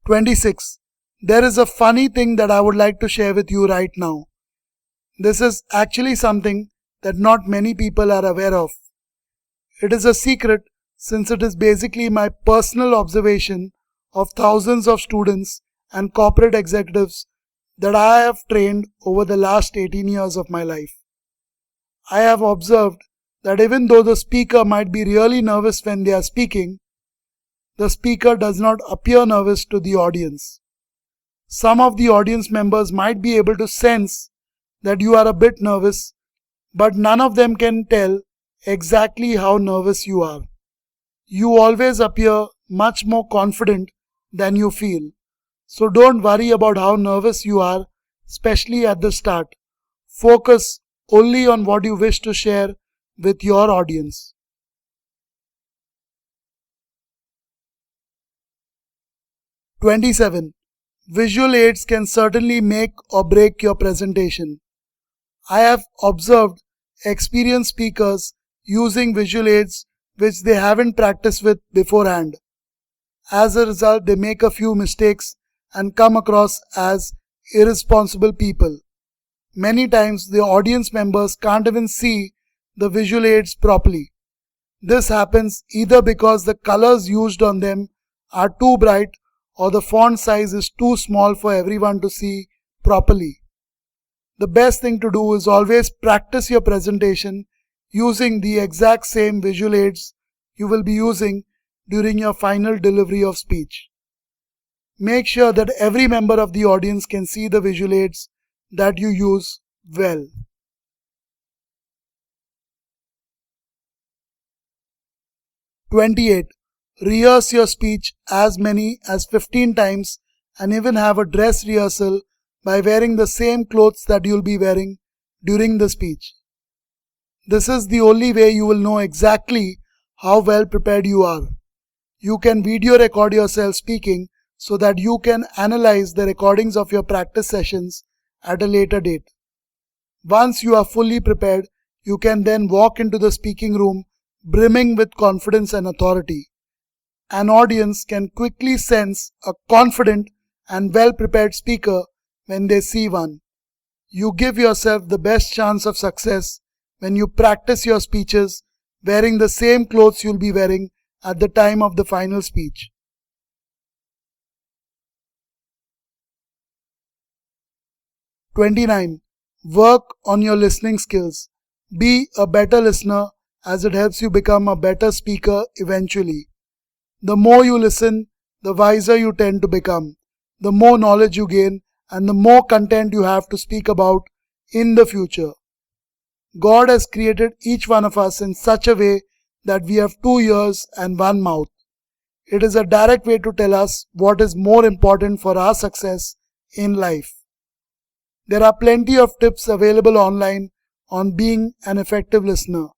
26. There is a funny thing that I would like to share with you right now. This is actually something that not many people are aware of. It is a secret since it is basically my personal observation of thousands of students and corporate executives that I have trained over the last 18 years of my life. I have observed that even though the speaker might be really nervous when they are speaking, the speaker does not appear nervous to the audience. Some of the audience members might be able to sense that you are a bit nervous, but none of them can tell exactly how nervous you are. You always appear much more confident than you feel. So don't worry about how nervous you are, especially at the start. Focus only on what you wish to share with your audience. 27. Visual aids can certainly make or break your presentation. I have observed experienced speakers using visual aids which they haven't practiced with beforehand. As a result, they make a few mistakes and come across as irresponsible people. Many times, the audience members can't even see the visual aids properly. This happens either because the colors used on them are too bright or the font size is too small for everyone to see properly. The best thing to do is always practice your presentation using the exact same visual aids you will be using during your final delivery of speech. Make sure that every member of the audience can see the visual aids that you use well. 28. Rehearse your speech as many as 15 times and even have a dress rehearsal by wearing the same clothes that you'll be wearing during the speech. This is the only way you will know exactly how well prepared you are. You can video record yourself speaking so that you can analyze the recordings of your practice sessions at a later date. Once you are fully prepared, you can then walk into the speaking room brimming with confidence and authority. An audience can quickly sense a confident and well-prepared speaker when they see one. You give yourself the best chance of success when you practice your speeches wearing the same clothes you'll be wearing at the time of the final speech. 29. Work on your listening skills. Be a better listener as it helps you become a better speaker eventually. The more you listen, the wiser you tend to become, the more knowledge you gain, and the more content you have to speak about in the future. God has created each one of us in such a way that we have 2 ears and 1 mouth. It is a direct way to tell us what is more important for our success in life. There are plenty of tips available online on being an effective listener.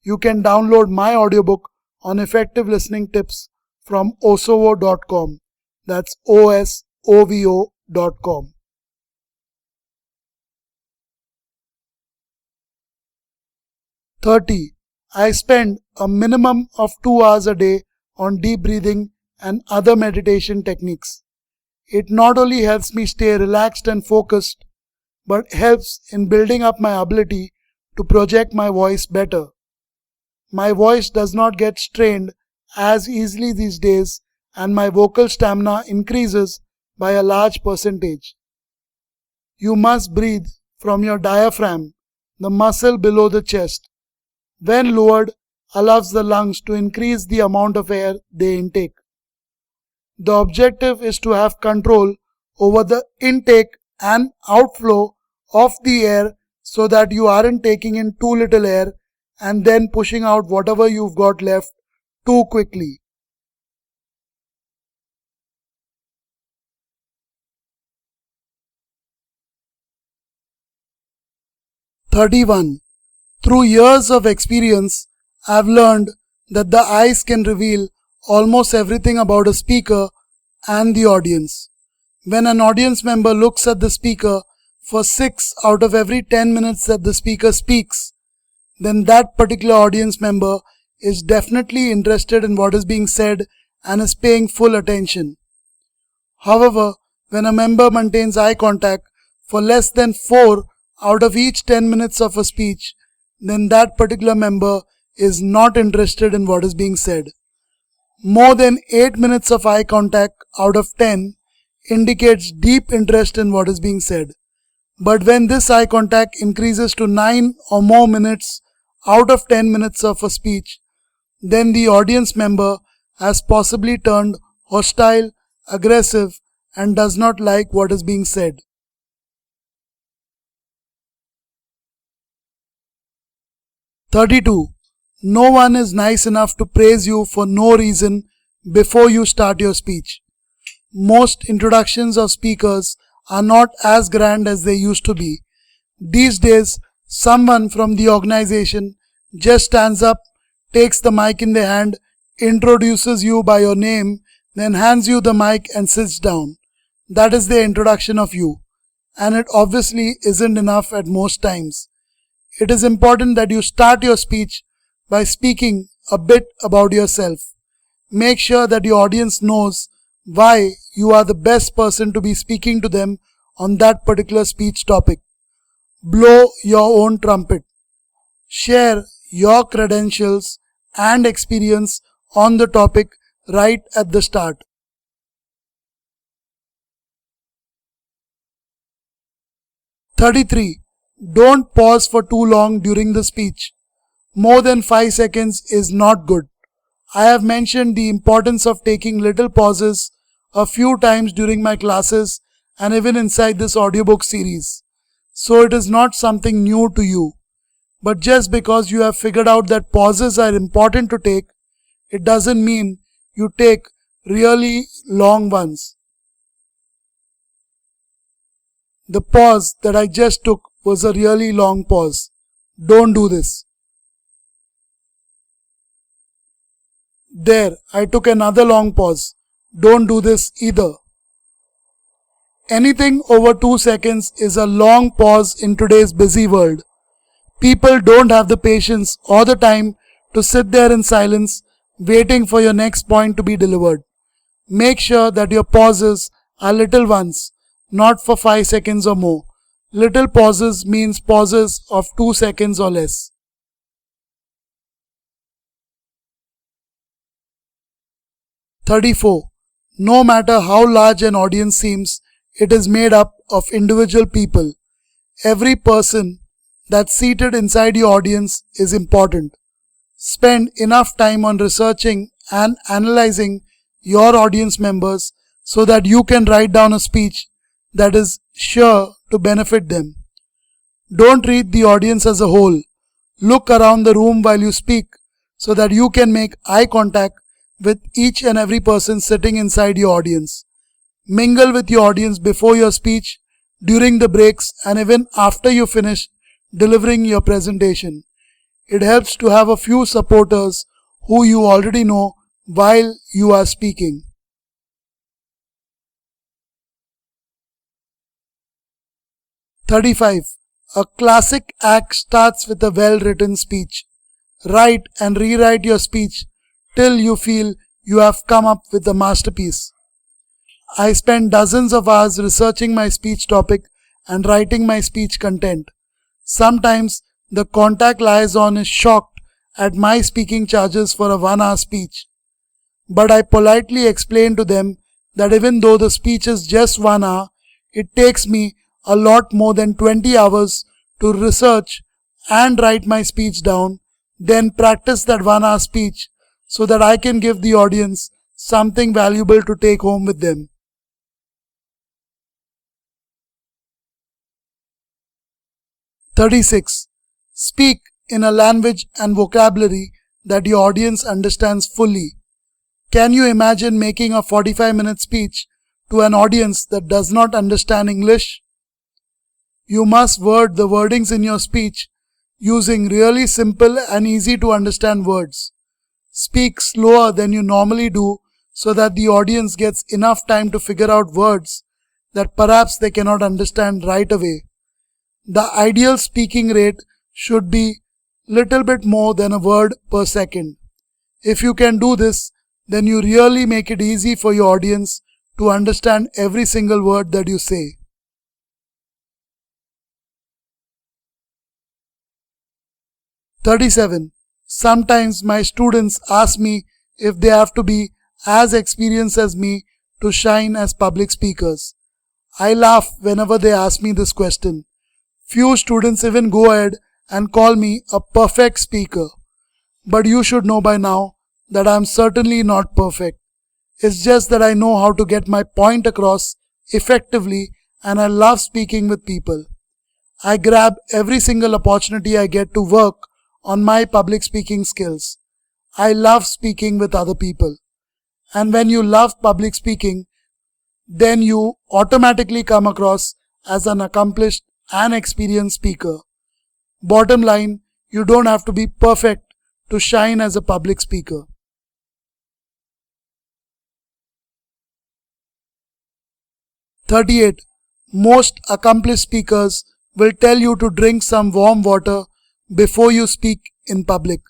You can download my audiobook on effective listening tips from osovo.com. That's osovo.com. 30. I spend a minimum of 2 hours a day on deep breathing and other meditation techniques. It not only helps me stay relaxed and focused, but helps in building up my ability to project my voice better. My voice does not get strained as easily these days, and my vocal stamina increases by a large percentage. You must breathe from your diaphragm, the muscle below the chest. When lowered, allows the lungs to increase the amount of air they intake. The objective is to have control over the intake and outflow of the air so that you aren't taking in too little air and then pushing out whatever you've got left too quickly. 31. Through years of experience, I've learned that the eyes can reveal almost everything about a speaker and the audience. When an audience member looks at the speaker for 6 out of every 10 minutes that the speaker speaks, then that particular audience member is definitely interested in what is being said and is paying full attention. However, when a member maintains eye contact for less than 4 out of each 10 minutes of a speech, then that particular member is not interested in what is being said. More than 8 minutes of eye contact out of 10 indicates deep interest in what is being said. But when this eye contact increases to 9 or more minutes out of 10 minutes of a speech, then the audience member has possibly turned hostile, aggressive, and does not like what is being said. 32. No one is nice enough to praise you for no reason before you start your speech. Most introductions of speakers are not as grand as they used to be. These days, someone from the organization just stands up, takes the mic in their hand, introduces you by your name, then hands you the mic and sits down. That is the introduction of you. And it obviously isn't enough at most times. It is important that you start your speech by speaking a bit about yourself. Make sure that your audience knows why you are the best person to be speaking to them on that particular speech topic. Blow your own trumpet. Share your credentials and experience on the topic right at the start. 33. Don't pause for too long during the speech. More than 5 seconds is not good. I have mentioned the importance of taking little pauses a few times during my classes and even inside this audiobook series. So it is not something new to you. But just because you have figured out that pauses are important to take, it doesn't mean you take really long ones. The pause that I just took was a really long pause. Don't do this. There, I took another long pause. Don't do this either. Anything over 2 seconds is a long pause in today's busy world. People don't have the patience or the time to sit there in silence waiting for your next point to be delivered. Make sure that your pauses are little ones, not for 5 seconds or more. Little pauses means pauses of 2 seconds or less. 34. No matter how large an audience seems, it is made up of individual people. Every person that's seated inside your audience is important. Spend enough time on researching and analyzing your audience members so that you can write down a speech that is sure to benefit them. Don't treat the audience as a whole. Look around the room while you speak so that you can make eye contact with each and every person sitting inside your audience. Mingle with your audience before your speech, during the breaks, and even after you finish delivering your presentation. It helps to have a few supporters who you already know while you are speaking. 35. A classic act starts with a well-written speech. Write and rewrite your speech till you feel you have come up with a masterpiece. I spent dozens of hours researching my speech topic and writing my speech content. Sometimes the contact liaison is shocked at my speaking charges for a 1-hour speech. But I politely explain to them that even though the speech is just 1 hour, it takes me a lot more than 20 hours to research and write my speech down, then practice that 1-hour speech so that I can give the audience something valuable to take home with them. 36. Speak in a language and vocabulary that your audience understands fully. Can you imagine making a 45-minute speech to an audience that does not understand English? You must word the wordings in your speech using really simple and easy to understand words. Speak slower than you normally do so that the audience gets enough time to figure out words that perhaps they cannot understand right away. The ideal speaking rate should be little bit more than a word per second. If you can do this, then you really make it easy for your audience to understand every single word that you say. 37. Sometimes my students ask me if they have to be as experienced as me to shine as public speakers. I laugh whenever they ask me this question. Few students even go ahead and call me a perfect speaker. But you should know by now that I am certainly not perfect. It's just that I know how to get my point across effectively and I love speaking with people. I grab every single opportunity I get to work on my public speaking skills. I love speaking with other people. And when you love public speaking, then you automatically come across as an accomplished and experienced speaker. Bottom line, you don't have to be perfect to shine as a public speaker. 38. Most accomplished speakers will tell you to drink some warm water before you speak in public.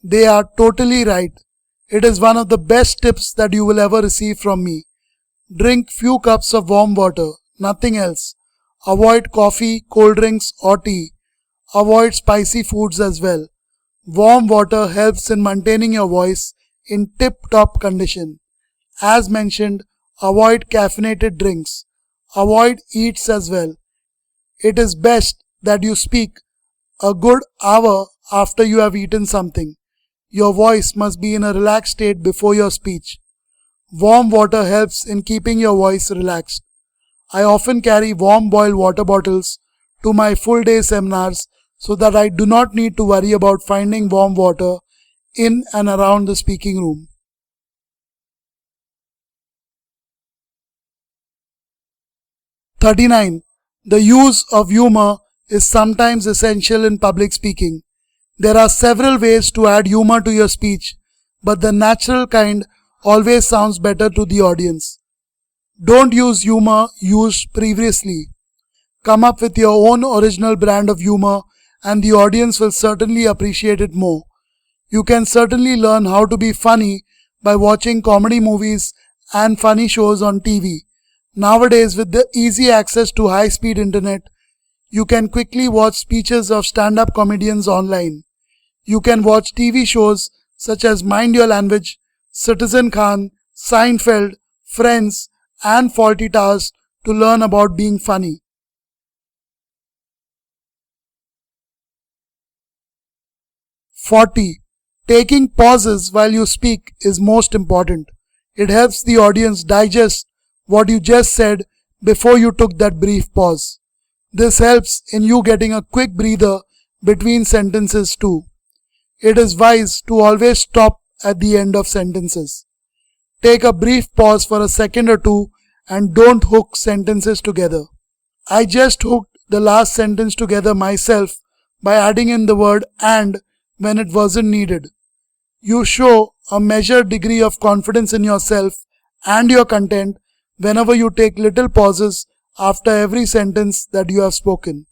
They are totally right. It is one of the best tips that you will ever receive from me. Drink few cups of warm water, nothing else. Avoid coffee, cold drinks or tea. Avoid spicy foods as well. Warm water helps in maintaining your voice in tip-top condition. As mentioned, avoid caffeinated drinks. Avoid eats as well. It is best that you speak a good hour after you have eaten something. Your voice must be in a relaxed state before your speech. Warm water helps in keeping your voice relaxed. I often carry warm boiled water bottles to my full day seminars so that I do not need to worry about finding warm water in and around the speaking room. 39. The use of humor is sometimes essential in public speaking. There are several ways to add humor to your speech, but the natural kind always sounds better to the audience. Don't use humor used previously. Come up with your own original brand of humor and the audience will certainly appreciate it more. You can certainly learn how to be funny by watching comedy movies and funny shows on TV. Nowadays, with the easy access to high-speed internet, you can quickly watch speeches of stand-up comedians online. You can watch TV shows such as Mind Your Language, Citizen Khan, Seinfeld, Friends, and Fawlty Towers to learn about being funny. 40. Taking pauses while you speak is most important. It helps the audience digest what you just said before you took that brief pause. This helps in you getting a quick breather between sentences too. It is wise to always stop at the end of sentences. Take a brief pause for a second or two and don't hook sentences together. I just hooked the last sentence together myself by adding in the word and when it wasn't needed. You show a measured degree of confidence in yourself and your content whenever you take little pauses after every sentence that you have spoken.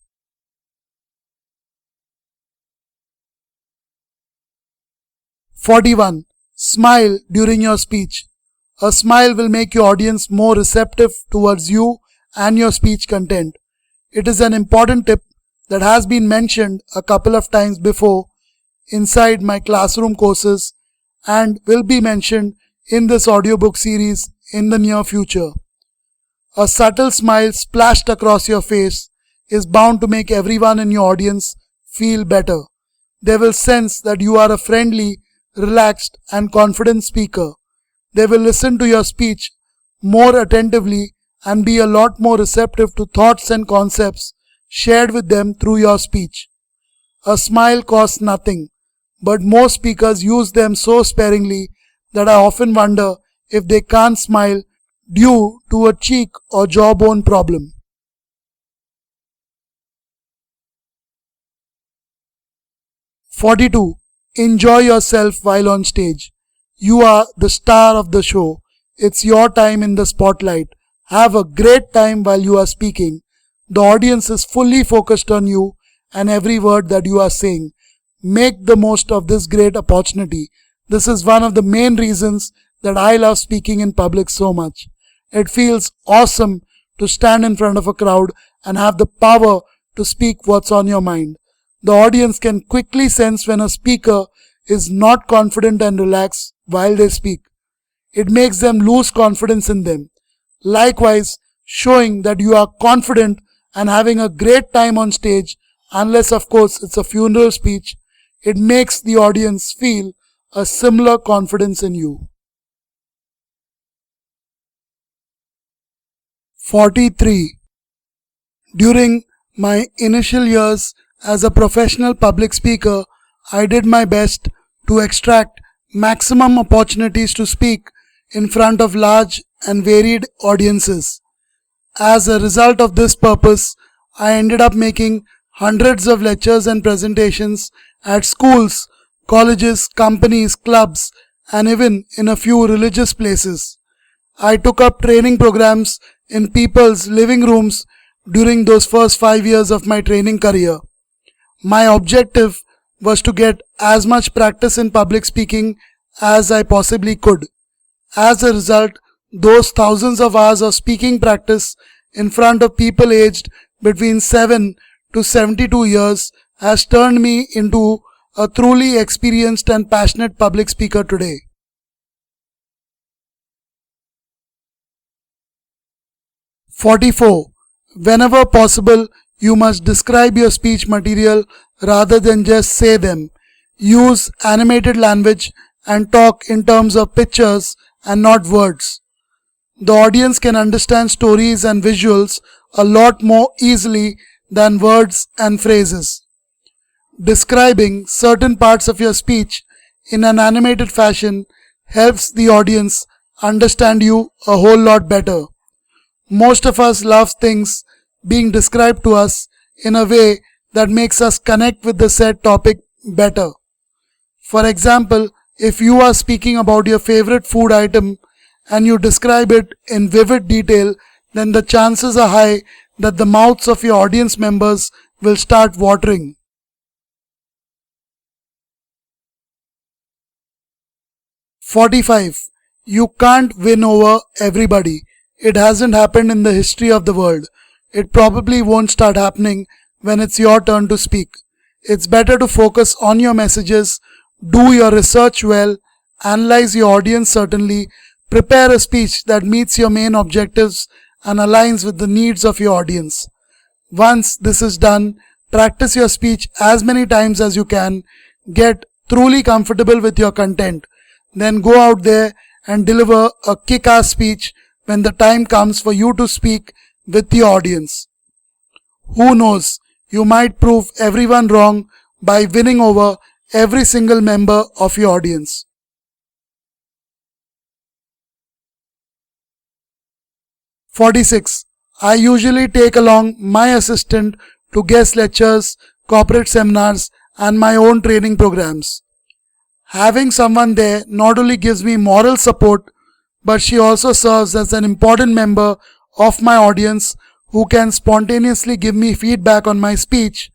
41. Smile during your speech. A smile will make your audience more receptive towards you and your speech content. It is an important tip that has been mentioned a couple of times before inside my classroom courses and will be mentioned in this audiobook series in the near future. A subtle smile splashed across your face is bound to make everyone in your audience feel better. They will sense that you are a friendly, relaxed and confident speaker. They will listen to your speech more attentively and be a lot more receptive to thoughts and concepts shared with them through your speech. A smile costs nothing, but most speakers use them so sparingly that I often wonder if they can't smile due to a cheek or jawbone problem. 42. Enjoy yourself while on stage. You are the star of the show. It's your time in the spotlight. Have a great time while you are speaking. The audience is fully focused on you and every word that you are saying. Make the most of this great opportunity. This is one of the main reasons that I love speaking in public so much. It feels awesome to stand in front of a crowd and have the power to speak what's on your mind. The audience can quickly sense when a speaker is not confident and relaxed while they speak. It makes them lose confidence in them. Likewise, showing that you are confident and having a great time on stage, unless of course it's a funeral speech, it makes the audience feel a similar confidence in you. 43. During my initial years as a professional public speaker, I did my best to extract maximum opportunities to speak in front of large and varied audiences. As a result of this purpose, I ended up making hundreds of lectures and presentations at schools, colleges, companies, clubs, and even in a few religious places. I took up training programs in people's living rooms during those first 5 years of my training career. My objective was to get as much practice in public speaking as I possibly could. As a result, those thousands of hours of speaking practice in front of people aged between 7 to 72 years has turned me into a truly experienced and passionate public speaker today. 44. Whenever possible, you must describe your speech material rather than just say them. Use animated language and talk in terms of pictures and not words. The audience can understand stories and visuals a lot more easily than words and phrases. Describing certain parts of your speech in an animated fashion helps the audience understand you a whole lot better. Most of us love things being described to us in a way that makes us connect with the said topic better. For example, if you are speaking about your favorite food item and you describe it in vivid detail, then the chances are high that the mouths of your audience members will start watering. 45. You can't win over everybody. It hasn't happened in the history of the world. It probably won't start happening when it's your turn to speak. It's better to focus on your messages, do your research well, analyze your audience certainly, prepare a speech that meets your main objectives and aligns with the needs of your audience. Once this is done, practice your speech as many times as you can, get truly comfortable with your content, then go out there and deliver a kick-ass speech when the time comes for you to speak with the audience. Who knows, you might prove everyone wrong by winning over every single member of your audience. 46. I usually take along my assistant to guest lectures, corporate seminars, and my own training programs. Having someone there not only gives me moral support, but she also serves as an important member of my audience who can spontaneously give me feedback on my speech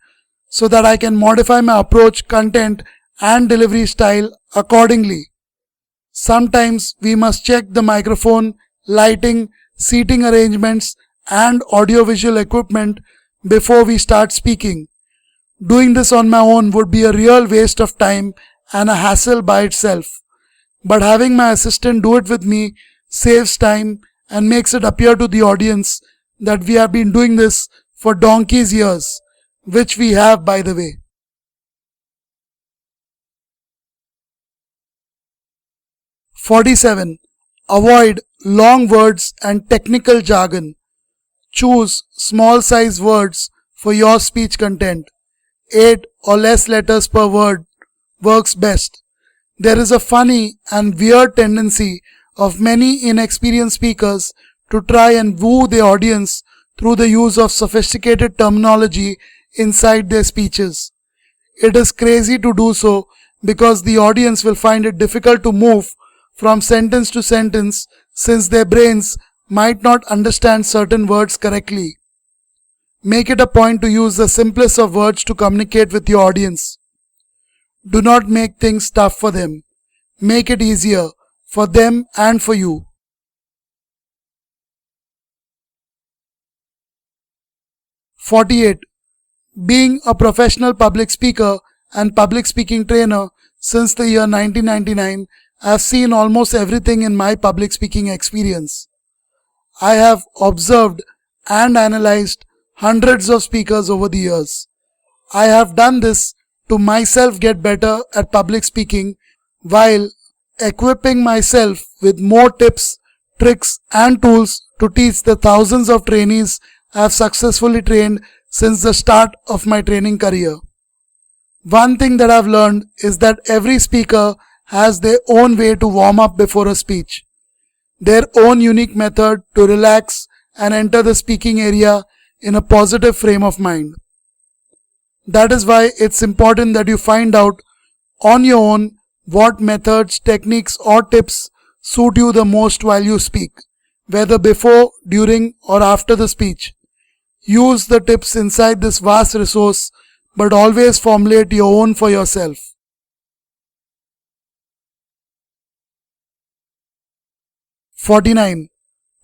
so that I can modify my approach, content, and delivery style accordingly. Sometimes we must check the microphone, lighting, seating arrangements, and audiovisual equipment before we start speaking. Doing this on my own would be a real waste of time and a hassle by itself. But having my assistant do it with me saves time and makes it appear to the audience that we have been doing this for donkey's years, which we have, by the way. 47. Avoid long words and technical jargon. Choose small size words for your speech content. 8 or less letters per word works best. There is a funny and weird tendency of many inexperienced speakers to try and woo the audience through the use of sophisticated terminology inside their speeches. It is crazy to do so because the audience will find it difficult to move from sentence to sentence since their brains might not understand certain words correctly. Make it a point to use the simplest of words to communicate with your audience. Do not make things tough for them. Make it easier for them and for you. 48. Being a professional public speaker and public speaking trainer since the year 1999, I have seen almost everything in my public speaking experience. I have observed and analyzed hundreds of speakers over the years. I have done this to myself get better at public speaking while equipping myself with more tips, tricks, and tools to teach the thousands of trainees I have successfully trained since the start of my training career. One thing that I've learned is that every speaker has their own way to warm up before a speech, their own unique method to relax and enter the speaking area in a positive frame of mind. That is why it's important that you find out on your own what methods, techniques, or tips suit you the most while you speak, whether before, during, or after the speech. Use the tips inside this vast resource, but always formulate your own for yourself. 49.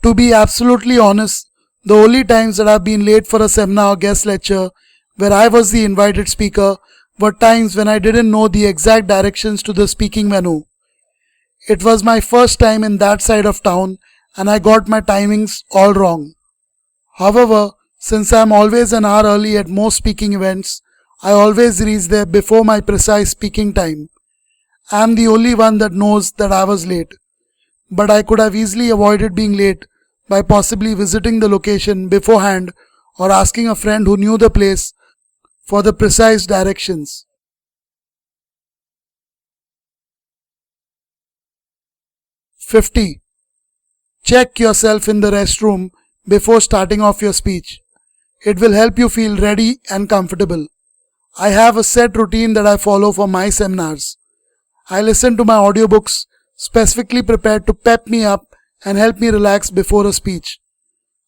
To be absolutely honest, the only times that I've been late for a seminar or guest lecture where I was the invited speaker were times when I didn't know the exact directions to the speaking venue. It was my first time in that side of town and I got my timings all wrong. However, since I am always an hour early at most speaking events, I always reach there before my precise speaking time. I am the only one that knows that I was late. But I could have easily avoided being late by possibly visiting the location beforehand or asking a friend who knew the place for the precise directions. 50. Check yourself in the restroom before starting off your speech. It will help you feel ready and comfortable. I have a set routine that I follow for my seminars. I listen to my audiobooks specifically prepared to pep me up and help me relax before a speech.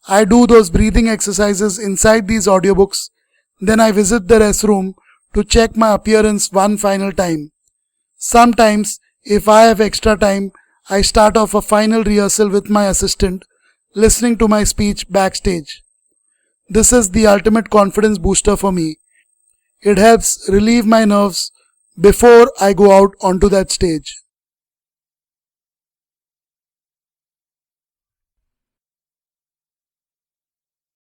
I do those breathing exercises inside these audiobooks. Then I visit the restroom to check my appearance one final time. Sometimes, if I have extra time, I start off a final rehearsal with my assistant, listening to my speech backstage. This is the ultimate confidence booster for me. It helps relieve my nerves before I go out onto that stage.